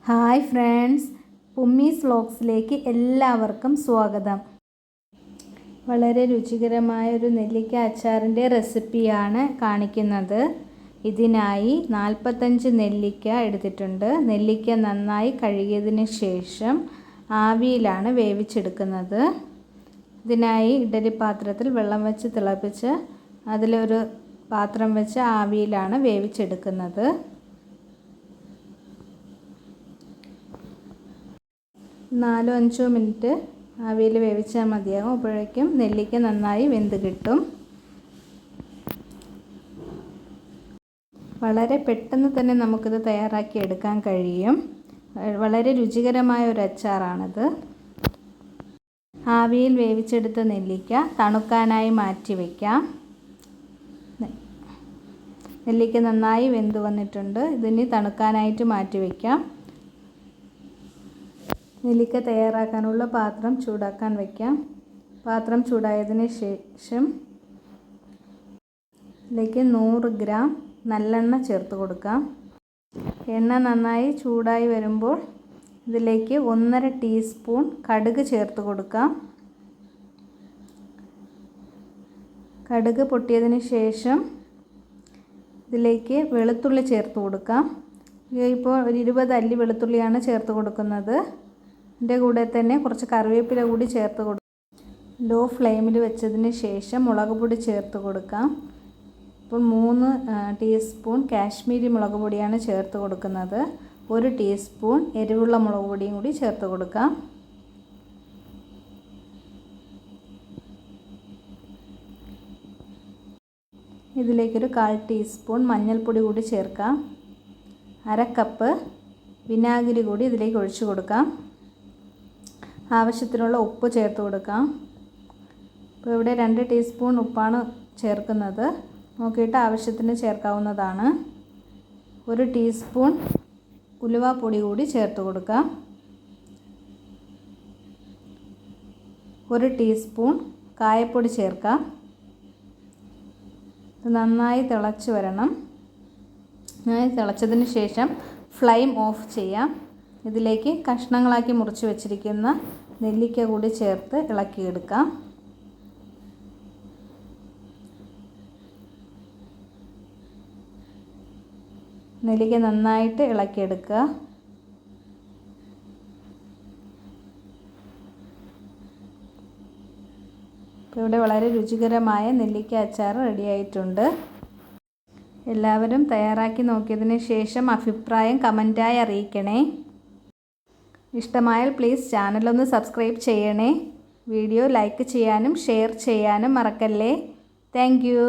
Hi friends, പുമ്മീസ് വ്ലോഗ്സിലേക്ക് എല്ലാവർക്കും സ്വാഗതം. വളരെ രുചികരമായ ഒരു നെല്ലിക്ക അച്ചാറിൻ്റെ റെസിപ്പിയാണ് കാണിക്കുന്നത്. ഇതിനായി 45 നെല്ലിക്ക എടുത്തിട്ടുണ്ട്. നെല്ലിക്ക നന്നായി കഴുകിയതിന് ശേഷം ആവിയിലാണ് വേവിച്ചെടുക്കുന്നത്. ഇതിനായി ഇഡ്ഡലി പാത്രത്തിൽ വെള്ളം വെച്ച് തിളപ്പിച്ച് അതിലൊരു പാത്രം വെച്ച് ആവിയിലാണ് വേവിച്ചെടുക്കുന്നത്. 4-5 മിനിറ്റ് ആവിയിൽ വേവിച്ചാൽ മതിയാകും. അപ്പോഴേക്കും നെല്ലിക്ക നന്നായി വെന്ത് കിട്ടും. വളരെ പെട്ടെന്ന് തന്നെ നമുക്കിത് തയ്യാറാക്കി എടുക്കാൻ കഴിയും. വളരെ രുചികരമായ ഒരു അച്ചാറാണിത്. ആവിയിൽ വേവിച്ചെടുത്ത നെല്ലിക്ക തണുക്കാനായി മാറ്റി വയ്ക്കാം. നെല്ലിക്ക നന്നായി വെന്ത് വന്നിട്ടുണ്ട്. ഇതിനി തണുക്കാനായിട്ട് മാറ്റി വയ്ക്കാം. നെല്ലിക്ക തയ്യാറാക്കാനുള്ള പാത്രം ചൂടാക്കാൻ വയ്ക്കാം. പാത്രം ചൂടായതിന് ശേഷം ഇതിലേക്ക് 100 ഗ്രാം നല്ലെണ്ണ ചേർത്ത് കൊടുക്കാം. എണ്ണ നന്നായി ചൂടായി വരുമ്പോൾ ഇതിലേക്ക് 1.5 ടീസ്പൂൺ കടുക് ചേർത്ത് കൊടുക്കാം. കടുക് പൊട്ടിയതിന് ശേഷം ഇതിലേക്ക് വെളുത്തുള്ളി ചേർത്ത് കൊടുക്കാം. ഇപ്പോൾ ഒരു 20 അല്ലി വെളുത്തുള്ളിയാണ് ചേർത്ത് കൊടുക്കുന്നത്. ഇതിൻ്റെ കൂടെ തന്നെ കുറച്ച് കറിവേപ്പില കൂടി ചേർത്ത് കൊടുക്കാം. ലോ ഫ്ലെയിമിൽ വെച്ചതിന് ശേഷം മുളക് പൊടി ചേർത്ത് കൊടുക്കാം. ഇപ്പോൾ 3 ടീസ്പൂൺ കാശ്മീരി മുളക് പൊടിയാണ് ചേർത്ത് കൊടുക്കുന്നത്. 1 ടീസ്പൂൺ എരിവുള്ള മുളക് പൊടിയും കൂടി ചേർത്ത് കൊടുക്കാം. ഇതിലേക്കൊരു 1/4 ടീസ്പൂൺ മഞ്ഞൾപ്പൊടി കൂടി ചേർക്കാം. 1/2 കപ്പ് വിനാഗിരി കൂടി ഇതിലേക്ക് ഒഴിച്ചു കൊടുക്കാം. ആവശ്യത്തിനുള്ള ഉപ്പ് ചേർത്ത് കൊടുക്കാം. ഇപ്പോൾ ഇവിടെ 2 ടീസ്പൂൺ ഉപ്പാണ് ചേർക്കുന്നത്. നോക്കിയിട്ട് ആവശ്യത്തിന് ചേർക്കാവുന്നതാണ്. 1 ടീസ്പൂൺ ഉലുവാപ്പൊടി കൂടി ചേർത്ത് കൊടുക്കാം. 1 ടീസ്പൂൺ കായപ്പൊടി ചേർക്കാം. ഇത് നന്നായി തിളച്ച് വരണം. നന്നായി തിളച്ചതിന് ശേഷം ഫ്ലെയിം ഓഫ് ചെയ്യാം. ഇതിലേക്ക് കഷ്ണങ്ങളാക്കി മുറിച്ച് വെച്ചിരിക്കുന്ന നെല്ലിക്ക കൂടി ചേർത്ത് ഇളക്കിയെടുക്കാം. നെല്ലിക്ക നന്നായിട്ട് ഇളക്കിയെടുക്കുക. ഇപ്പോൾ ഇവിടെ വളരെ രുചികരമായ നെല്ലിക്ക അച്ചാർ റെഡിയായിട്ടുണ്ട്. എല്ലാവരും തയ്യാറാക്കി നോക്കിയതിന് ശേഷം അഭിപ്രായം കമൻറ്റായി അറിയിക്കണേ. ഇഷ്ടമായാൽ പ്ലീസ് ചാനലൊന്ന് സബ്സ്ക്രൈബ് ചെയ്യണേ. വീഡിയോ ലൈക്ക് ചെയ്യാനും ഷെയർ ചെയ്യാനും മറക്കല്ലേ. Thank you.